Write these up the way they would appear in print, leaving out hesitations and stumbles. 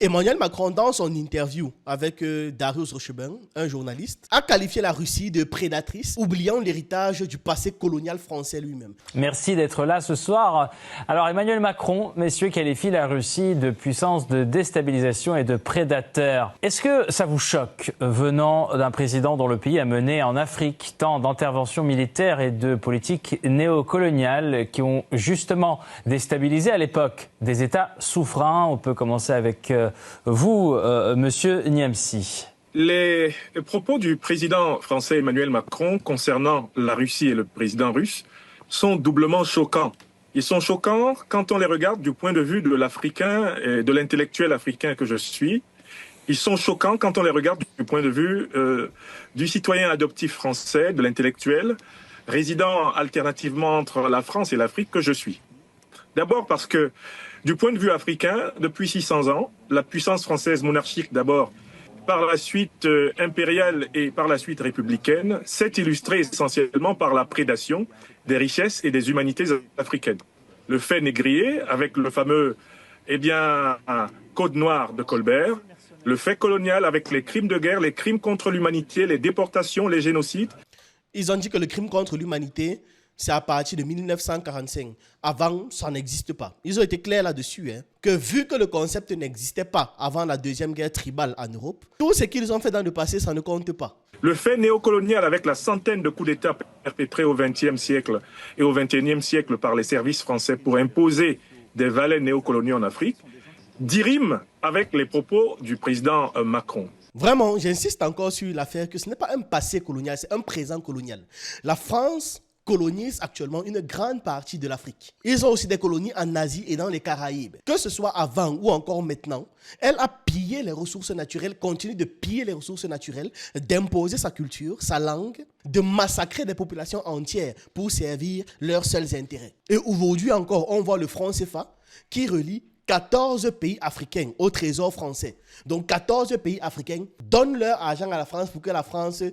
Emmanuel Macron, dans son interview avec Darius Rochebin, un journaliste, a qualifié la Russie de prédatrice, oubliant l'héritage du passé colonial français lui-même. Merci d'être là ce soir. Alors Emmanuel Macron, messieurs, qualifie la Russie de puissance de déstabilisation et de prédateur. Est-ce que ça vous choque venant d'un président dont le pays a mené en Afrique tant d'interventions militaires et de politiques néocoloniales qui ont justement déstabilisé à l'époque des États souverains? On peut commencer avec vous, Monsieur Niamsi. Les propos du président français Emmanuel Macron concernant la Russie et le président russe sont doublement choquants. Ils sont choquants quand on les regarde du point de vue de l'Africain et de l'intellectuel africain que je suis. Ils sont choquants quand on les regarde du point de vue du citoyen adoptif français, de l'intellectuel, résidant alternativement entre la France et l'Afrique que je suis. D'abord parce que, du point de vue africain, depuis 600 ans, la puissance française monarchique d'abord, par la suite impériale et par la suite républicaine, s'est illustrée essentiellement par la prédation des richesses et des humanités africaines. Le fait négrier, avec le fameux Code noir de Colbert, le fait colonial avec les crimes de guerre, les crimes contre l'humanité, les déportations, les génocides. Ils ont dit que le crime contre l'humanité, c'est à partir de 1945. Avant, ça n'existe pas. Ils ont été clairs là-dessus, que vu que le concept n'existait pas avant la deuxième guerre tribale en Europe, tout ce qu'ils ont fait dans le passé, ça ne compte pas. Le fait néocolonial avec la centaine de coups d'État perpétrés au XXe siècle et au XXIe siècle par les services français pour imposer des valets néocoloniaux en Afrique, dirime avec les propos du président Macron. Vraiment, j'insiste encore sur l'affaire que ce n'est pas un passé colonial, c'est un présent colonial. La France colonisent actuellement une grande partie de l'Afrique. Ils ont aussi des colonies en Asie et dans les Caraïbes. Que ce soit avant ou encore maintenant, elle a pillé les ressources naturelles, continue de piller les ressources naturelles, d'imposer sa culture, sa langue, de massacrer des populations entières pour servir leurs seuls intérêts. Et aujourd'hui encore, on voit le franc CFA qui relie 14 pays africains au trésor français. Donc 14 pays africains donnent leur argent à la France pour que la France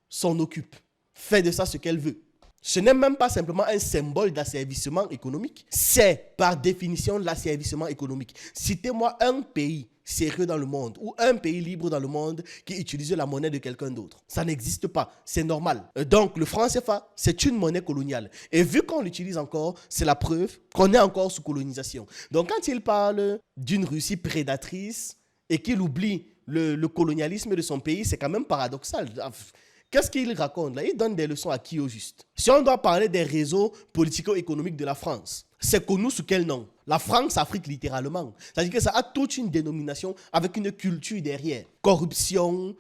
s'en occupe. Fait de ça ce qu'elle veut. Ce n'est même pas simplement un symbole d'asservissement économique, c'est par définition l'asservissement économique. Citez-moi un pays sérieux dans le monde ou un pays libre dans le monde qui utilise la monnaie de quelqu'un d'autre. Ça n'existe pas, c'est normal. Donc le franc CFA, c'est une monnaie coloniale. Et vu qu'on l'utilise encore, c'est la preuve qu'on est encore sous colonisation. Donc quand il parle d'une Russie prédatrice et qu'il oublie le colonialisme de son pays, c'est quand même paradoxal. Qu'est-ce qu'il raconte là? Il donne des leçons à qui au juste? Si on doit parler des réseaux politico-économiques de la France, c'est connu sous quel nom? La France-Afrique littéralement. C'est-à-dire que ça a toute une dénomination avec une culture derrière. Corruption,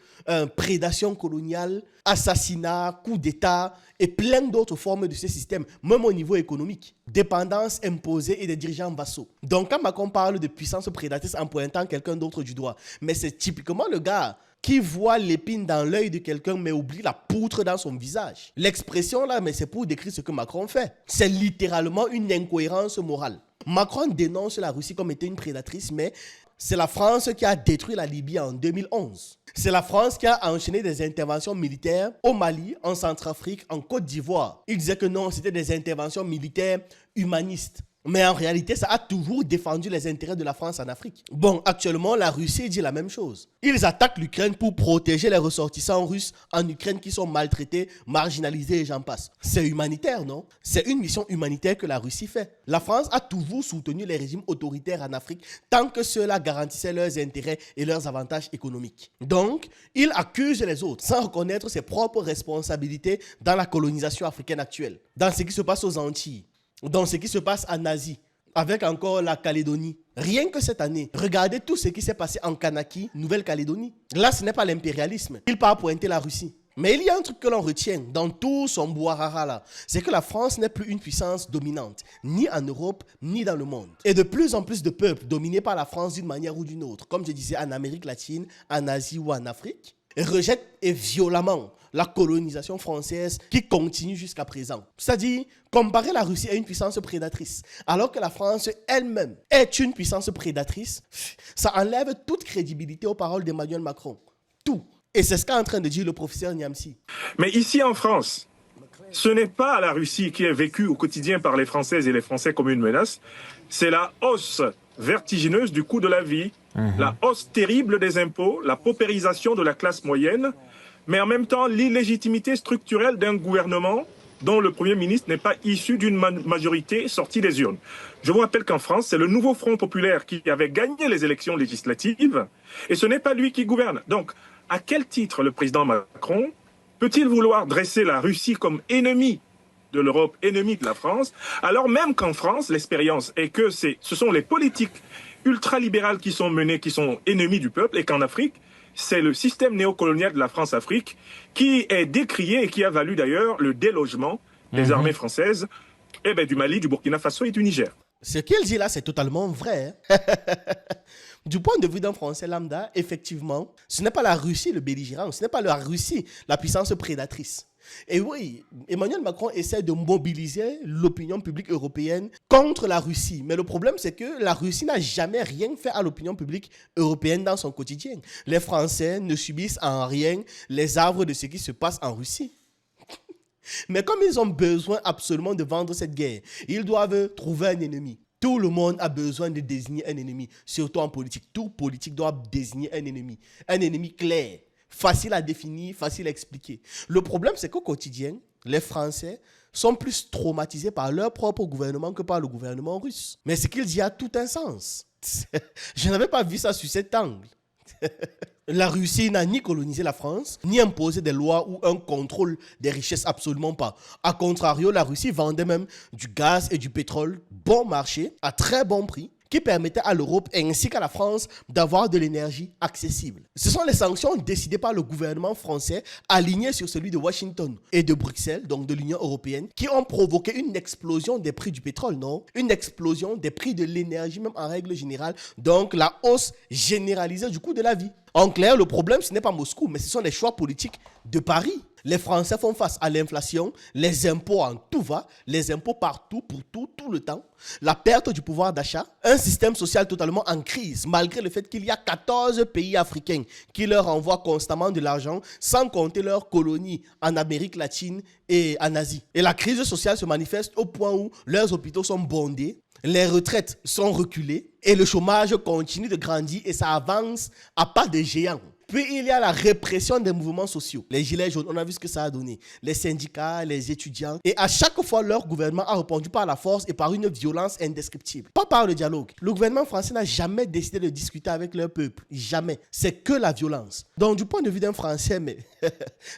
prédation coloniale, assassinat, coup d'État et plein d'autres formes de ce système, même au niveau économique. Dépendance imposée et des dirigeants vassaux. Donc quand Macron parle de puissance prédatrice en pointant quelqu'un d'autre du doigt, mais c'est typiquement le gars qui voit l'épine dans l'œil de quelqu'un mais oublie la poutre dans son visage. L'expression là, mais c'est pour décrire ce que Macron fait. C'est littéralement une incohérence morale. Macron dénonce la Russie comme étant une prédatrice, mais c'est la France qui a détruit la Libye en 2011. C'est la France qui a enchaîné des interventions militaires au Mali, en Centrafrique, en Côte d'Ivoire. Il disait que non, c'était des interventions militaires humanistes. Mais en réalité, ça a toujours défendu les intérêts de la France en Afrique. Bon, actuellement, la Russie dit la même chose. Ils attaquent l'Ukraine pour protéger les ressortissants russes en Ukraine qui sont maltraités, marginalisés et j'en passe. C'est humanitaire, non? C'est une mission humanitaire que la Russie fait. La France a toujours soutenu les régimes autoritaires en Afrique tant que ceux-là garantissaient leurs intérêts et leurs avantages économiques. Donc, il accuse les autres sans reconnaître ses propres responsabilités dans la colonisation africaine actuelle, dans ce qui se passe aux Antilles, dans ce qui se passe en Asie, avec encore la Calédonie. Rien que cette année, regardez tout ce qui s'est passé en Kanaki, Nouvelle-Calédonie. Là, ce n'est pas l'impérialisme. Il part pointer la Russie. Mais il y a un truc que l'on retient dans tout son bouarara là, c'est que la France n'est plus une puissance dominante, ni en Europe, ni dans le monde. Et de plus en plus de peuples dominés par la France d'une manière ou d'une autre, comme je disais en Amérique latine, en Asie ou en Afrique, rejettent violemment la colonisation française qui continue jusqu'à présent. C'est-à-dire, comparer la Russie à une puissance prédatrice, alors que la France elle-même est une puissance prédatrice, ça enlève toute crédibilité aux paroles d'Emmanuel Macron. Tout. Et c'est ce qu'est en train de dire le professeur Niamsi. Mais ici en France, ce n'est pas la Russie qui est vécue au quotidien par les Françaises et les Français comme une menace, c'est la hausse vertigineuse du coût de la vie, La hausse terrible des impôts, la paupérisation de la classe moyenne, mais en même temps l'illégitimité structurelle d'un gouvernement dont le Premier ministre n'est pas issu d'une majorité sortie des urnes. Je vous rappelle qu'en France, c'est le nouveau Front populaire qui avait gagné les élections législatives, et ce n'est pas lui qui gouverne. Donc, à quel titre le président Macron peut-il vouloir dresser la Russie comme ennemie de l'Europe, ennemie de la France, alors même qu'en France, l'expérience est que ce sont les politiques ultralibérales qui sont menées, qui sont ennemies du peuple, et qu'en Afrique, c'est le système néocolonial de la France-Afrique qui est décrié et qui a valu d'ailleurs le délogement des armées françaises du Mali, du Burkina Faso et du Niger. Ce qu'il dit là, c'est totalement vrai. Hein. Du point de vue d'un Français lambda, effectivement, ce n'est pas la Russie le belligérant, ce n'est pas la Russie la puissance prédatrice. Et oui, Emmanuel Macron essaie de mobiliser l'opinion publique européenne contre la Russie. Mais le problème, c'est que la Russie n'a jamais rien fait à l'opinion publique européenne dans son quotidien. Les Français ne subissent en rien les arbres de ce qui se passe en Russie. Mais comme ils ont besoin absolument de vendre cette guerre, ils doivent trouver un ennemi. Tout le monde a besoin de désigner un ennemi, surtout en politique. Tout politique doit désigner un ennemi clair. Facile à définir, facile à expliquer. Le problème, c'est qu'au quotidien, les Français sont plus traumatisés par leur propre gouvernement que par le gouvernement russe. Mais ce qu'il dit a tout un sens. Je n'avais pas vu ça sous cet angle. La Russie n'a ni colonisé la France, ni imposé des lois ou un contrôle des richesses, absolument pas. A contrario, la Russie vendait même du gaz et du pétrole bon marché, à très bon prix, qui permettait à l'Europe ainsi qu'à la France d'avoir de l'énergie accessible. Ce sont les sanctions décidées par le gouvernement français, alignées sur celui de Washington et de Bruxelles, donc de l'Union européenne, qui ont provoqué une explosion des prix du pétrole, non? Une explosion des prix de l'énergie, même en règle générale, donc la hausse généralisée du coût de la vie. En clair, le problème, ce n'est pas Moscou, mais ce sont les choix politiques de Paris. Les Français font face à l'inflation, les impôts en tout va, les impôts partout, pour tout le temps, la perte du pouvoir d'achat, un système social totalement en crise, malgré le fait qu'il y a 14 pays africains qui leur envoient constamment de l'argent, sans compter leurs colonies en Amérique latine et en Asie. Et la crise sociale se manifeste au point où leurs hôpitaux sont bondés, les retraites sont reculées et le chômage continue de grandir et ça avance à pas de géant. Puis il y a la répression des mouvements sociaux. Les gilets jaunes, on a vu ce que ça a donné. Les syndicats, les étudiants. Et à chaque fois, leur gouvernement a répondu par la force et par une violence indescriptible. Pas par le dialogue. Le gouvernement français n'a jamais décidé de discuter avec leur peuple. Jamais. C'est que la violence. Donc du point de vue d'un Français, mais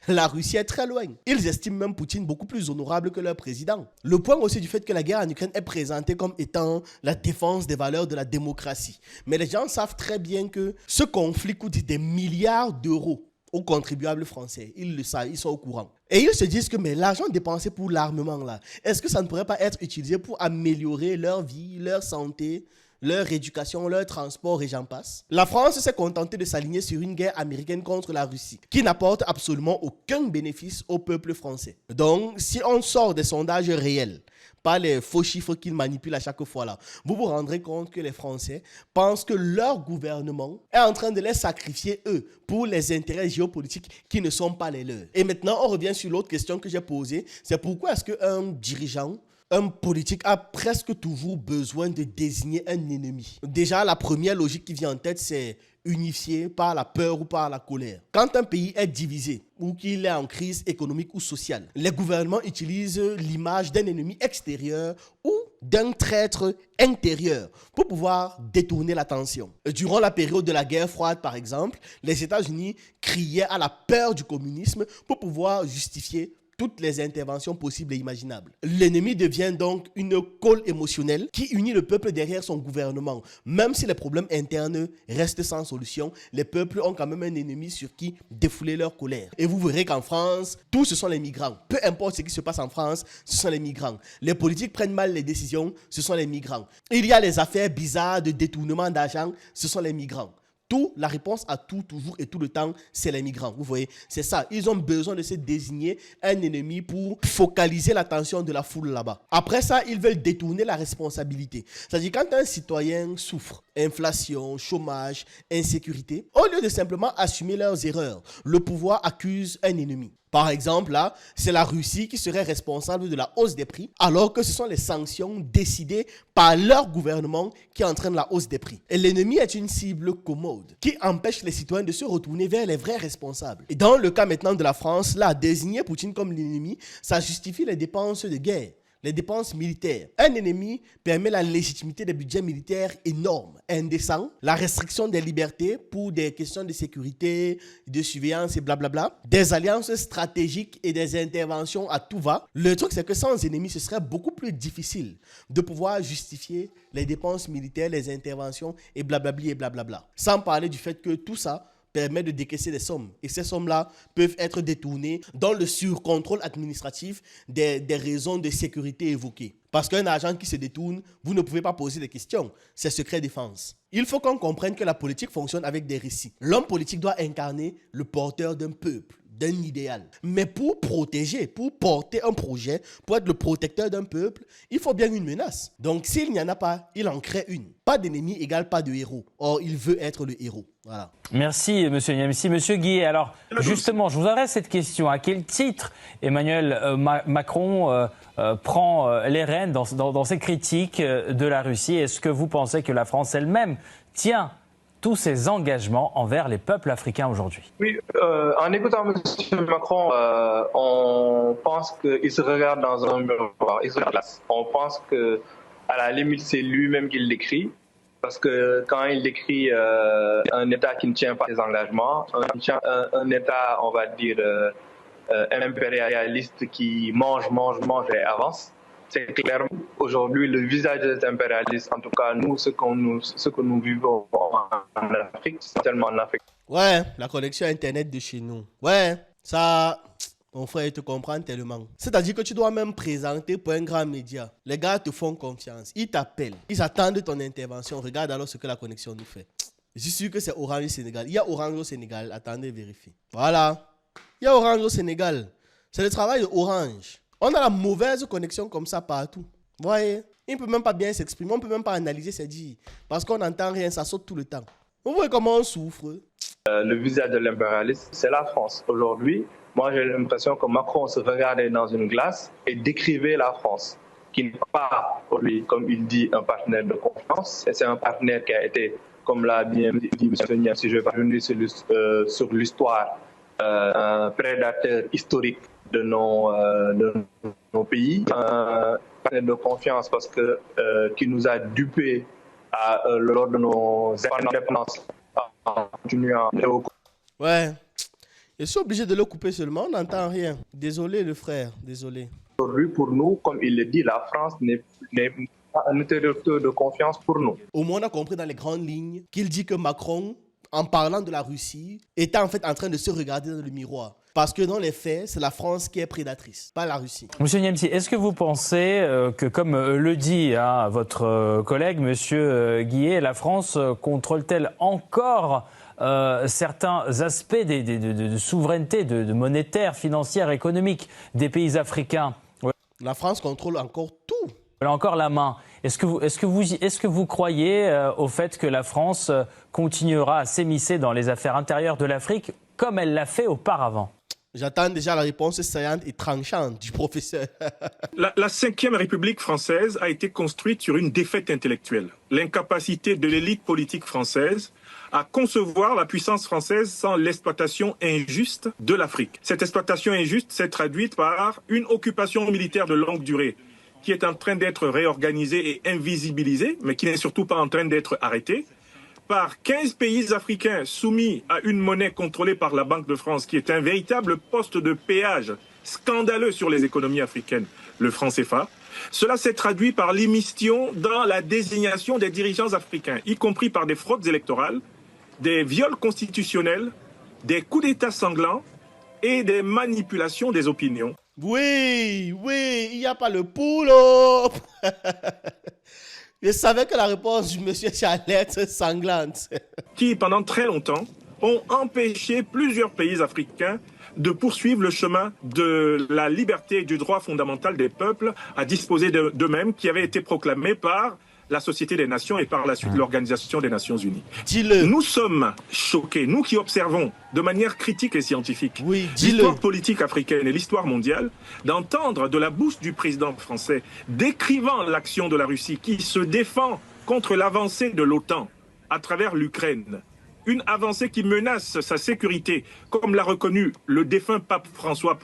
la Russie est très loin. Ils estiment même Poutine beaucoup plus honorable que leur président. Le point aussi du fait que la guerre en Ukraine est présentée comme étant la défense des valeurs de la démocratie. Mais les gens savent très bien que ce conflit coûte des milliards d'euros aux contribuables français. Ils le savent, ils sont au courant. Et ils se disent que mais l'argent dépensé pour l'armement là, est-ce que ça ne pourrait pas être utilisé pour améliorer leur vie, leur santé, leur éducation, leur transport et j'en passe? La France s'est contentée de s'aligner sur une guerre américaine contre la Russie, qui n'apporte absolument aucun bénéfice au peuple français. Donc, si on sort des sondages réels, pas les faux chiffres qu'ils manipulent à chaque fois là, vous vous rendrez compte que les Français pensent que leur gouvernement est en train de les sacrifier eux pour les intérêts géopolitiques qui ne sont pas les leurs. Et maintenant, on revient sur l'autre question que j'ai posée, c'est pourquoi est-ce qu'un dirigeant, un politique a presque toujours besoin de désigner un ennemi. Déjà, la première logique qui vient en tête, c'est unifié par la peur ou par la colère. Quand un pays est divisé ou qu'il est en crise économique ou sociale, les gouvernements utilisent l'image d'un ennemi extérieur ou d'un traître intérieur pour pouvoir détourner l'attention. Durant la période de la guerre froide, par exemple, les États-Unis criaient à la peur du communisme pour pouvoir justifier toutes les interventions possibles et imaginables. L'ennemi devient donc une colle émotionnelle qui unit le peuple derrière son gouvernement. Même si les problèmes internes restent sans solution, les peuples ont quand même un ennemi sur qui défouler leur colère. Et vous verrez qu'en France, tous ce sont les migrants. Peu importe ce qui se passe en France, ce sont les migrants. Les politiques prennent mal les décisions, ce sont les migrants. Il y a les affaires bizarres de détournement d'argent, ce sont les migrants. Tout, la réponse à tout, toujours et tout le temps, c'est les migrants. Vous voyez, c'est ça. Ils ont besoin de se désigner un ennemi pour focaliser l'attention de la foule là-bas. Après ça, ils veulent détourner la responsabilité. C'est-à-dire, quand un citoyen souffre, inflation, chômage, insécurité, au lieu de simplement assumer leurs erreurs, le pouvoir accuse un ennemi. Par exemple, là, c'est la Russie qui serait responsable de la hausse des prix, alors que ce sont les sanctions décidées par leur gouvernement qui entraînent la hausse des prix. Et l'ennemi est une cible commode qui empêche les citoyens de se retourner vers les vrais responsables. Et dans le cas maintenant de la France, là, désigner Poutine comme l'ennemi, ça justifie les dépenses de guerre. Les dépenses militaires. Un ennemi permet la légitimité des budgets militaires énormes, indécents, la restriction des libertés pour des questions de sécurité, de surveillance et blablabla, des alliances stratégiques et des interventions à tout va. Le truc, c'est que sans ennemis, ce serait beaucoup plus difficile de pouvoir justifier les dépenses militaires, les interventions et blablabli et blablabla. Sans parler du fait que tout ça permet de décaisser des sommes. Et ces sommes-là peuvent être détournées dans le surcontrôle administratif des raisons de sécurité évoquées. Parce qu'un argent qui se détourne, vous ne pouvez pas poser des questions. C'est secret défense. Il faut qu'on comprenne que la politique fonctionne avec des récits. L'homme politique doit incarner le porteur d'un peuple, d'un idéal. Mais pour protéger, pour porter un projet, pour être le protecteur d'un peuple, il faut bien une menace. Donc s'il n'y en a pas, il en crée une. Pas d'ennemi égale pas de héros. Or, il veut être le héros. Voilà. Merci, monsieur Niamsi. Monsieur Guillet, alors justement, je vous adresse cette question. À quel titre Emmanuel Macron prend les rênes dans ses critiques de la Russie? Est-ce que vous pensez que la France elle-même tient tous ses engagements envers les peuples africains aujourd'hui? Oui, en écoutant M. Macron, on pense qu'il se regarde dans un miroir, il se regarde. On pense qu'à la limite, c'est lui-même qui l'écrit. Parce que quand il décrit un État qui ne tient pas ses engagements, un État, on va dire, impérialiste qui mange et avance, c'est clair. Aujourd'hui, le visage des impérialistes, en tout cas, nous, ce que nous vivons en Afrique, c'est tellement en Afrique. Ouais, la connexion Internet de chez nous. Ouais, ça... Mon frère, il te comprend tellement. C'est-à-dire que tu dois même présenter pour un grand média. Les gars te font confiance. Ils t'appellent. Ils attendent ton intervention. Regarde alors ce que la connexion nous fait. Je suis sûr que c'est Orange au Sénégal. Il y a Orange au Sénégal. Attendez, vérifiez. Voilà. Il y a Orange au Sénégal. C'est le travail de Orange. On a la mauvaise connexion comme ça partout. Vous voyez? Il ne peut même pas bien s'exprimer. On ne peut même pas analyser ses dires. Parce qu'on n'entend rien. Ça saute tout le temps. Vous voyez comment on souffre? Le visage de l'impérialisme, c'est la France. Aujourd'hui, moi, j'ai l'impression que Macron se regardait dans une glace et décrivait la France, qui n'est pas, pour lui, comme il dit, un partenaire de confiance. Et c'est un partenaire qui a été, comme l'a bien dit M. Niamsi, si je vais pas revenir sur l'histoire, un prédateur historique de nos pays. Un partenaire de confiance parce que qui nous a dupés lors de nos indépendances en continuant. Ouais. Je suis obligé de le couper seulement, on n'entend rien. Désolé le frère, désolé. Aujourd'hui, pour nous, comme il le dit, la France n'est pas un interlocuteur de confiance pour nous. Au moins, on a compris dans les grandes lignes qu'il dit que Macron, en parlant de la Russie, était en fait en train de se regarder dans le miroir. Parce que dans les faits, c'est la France qui est prédatrice, pas la Russie. Monsieur Niamsi, est-ce que vous pensez que, comme le dit votre collègue, monsieur Guillet, la France contrôle-t-elle encore certains aspects de souveraineté, de monétaire, financière, économique des pays africains? La France contrôle encore tout. Elle a encore la main. Est-ce que vous croyez au fait que la France continuera à s'émisser dans les affaires intérieures de l'Afrique comme elle l'a fait auparavant? J'attends déjà la réponse saillante et tranchante du professeur. La Ve République française a été construite sur une défaite intellectuelle. L'incapacité de l'élite politique française à concevoir la puissance française sans l'exploitation injuste de l'Afrique. Cette exploitation injuste s'est traduite par une occupation militaire de longue durée qui est en train d'être réorganisée et invisibilisée, mais qui n'est surtout pas en train d'être arrêtée, par 15 pays africains soumis à une monnaie contrôlée par la Banque de France, qui est un véritable poste de péage scandaleux sur les économies africaines, le franc CFA. Cela s'est traduit par l'émission dans la désignation des dirigeants africains, y compris par des fraudes électorales, des viols constitutionnels, des coups d'État sanglants et des manipulations des opinions. Oui, il n'y a pas le pull-up. Je savais que la réponse du monsieur allait être sanglante. Qui, pendant très longtemps, ont empêché plusieurs pays africains de poursuivre le chemin de la liberté et du droit fondamental des peuples à disposer d'eux-mêmes, qui avait été proclamé par la Société des Nations et par la suite l'Organisation des Nations Unies. Dis-le. Nous sommes choqués, nous qui observons de manière critique et scientifique Oui, dis-le. l'histoire politique africaine et l'histoire mondiale, d'entendre de la bouche du président français décrivant l'action de la Russie qui se défend contre l'avancée de l'OTAN à travers l'Ukraine. Une avancée qui menace sa sécurité, comme l'a reconnu le défunt pape François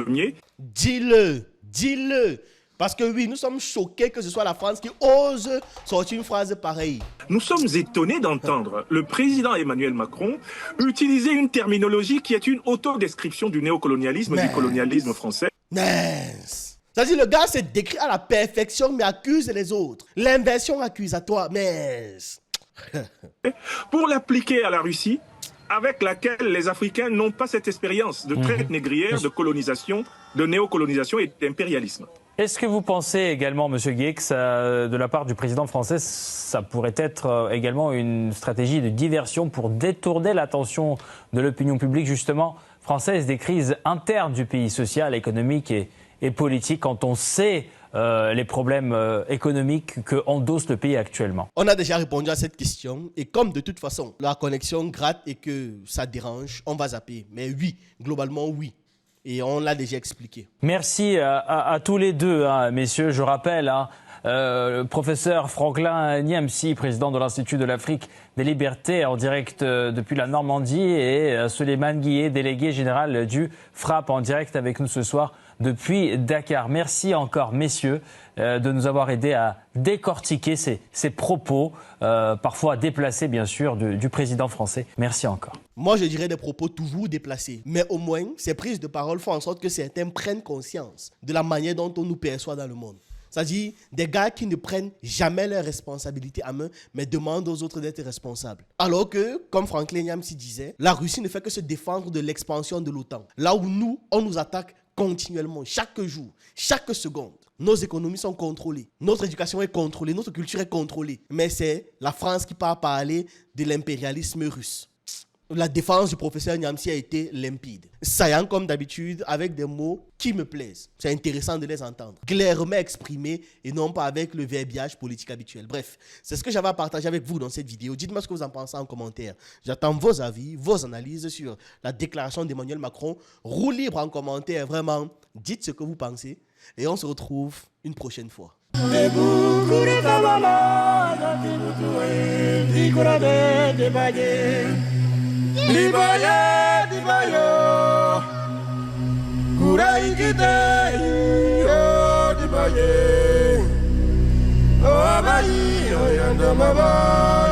Ier. Dis-le, dis-le. Parce que oui, nous sommes choqués que ce soit la France qui ose sortir une phrase pareille. Nous sommes étonnés d'entendre le président Emmanuel Macron utiliser une terminologie qui est une autodescription du néocolonialisme, du colonialisme français. Mince. C'est-à-dire le gars s'est décrit à la perfection mais accuse les autres. L'inversion accusatoire, mince. Pour l'appliquer à la Russie, avec laquelle les Africains n'ont pas cette expérience de traite négrière, de colonisation, de néocolonisation et d'impérialisme. Est-ce que vous pensez également, M. Gué, que de la part du président français, ça pourrait être également une stratégie de diversion pour détourner l'attention de l'opinion publique, justement, française, des crises internes du pays, social, économique et politique, quand on sait les problèmes économiques que endosse le pays actuellement? On a déjà répondu à cette question et comme de toute façon, la connexion gratte et que ça dérange, on va zapper. Mais oui, globalement oui. Et on l'a déjà expliqué. Merci à tous les deux, messieurs. Je rappelle, le professeur Franklin Niamsi, président de l'Institut de l'Afrique des Libertés, en direct depuis la Normandie, et Souleymane Guillé, délégué général du FRAPP, en direct avec nous ce soir depuis Dakar. Merci encore, messieurs, de nous avoir aidés à décortiquer ces propos, parfois déplacés, bien sûr, du président français. Merci encore. Moi, je dirais des propos toujours déplacés. Mais au moins, ces prises de parole font en sorte que certains prennent conscience de la manière dont on nous perçoit dans le monde. C'est-à-dire des gars qui ne prennent jamais leurs responsabilités à main, mais demandent aux autres d'être responsables. Alors que, comme Franklin Niamsi disait, la Russie ne fait que se défendre de l'expansion de l'OTAN. Là où nous, on nous attaque continuellement, chaque jour, chaque seconde. Nos économies sont contrôlées, notre éducation est contrôlée, notre culture est contrôlée. Mais c'est la France qui part parler de l'impérialisme russe. La défense du professeur Niamsi a été limpide, saillant comme d'habitude, avec des mots qui me plaisent. C'est intéressant de les entendre, clairement exprimés et non pas avec le verbiage politique habituel. Bref, c'est ce que j'avais à partager avec vous dans cette vidéo. Dites-moi ce que vous en pensez en commentaire. J'attends vos avis, vos analyses sur la déclaration d'Emmanuel Macron. Roue libre en commentaire, vraiment. Dites ce que vous pensez et on se retrouve une prochaine fois. Dibaye, dibayo, kuraingite, yo dibaye, oh abayi, oh yandamaba.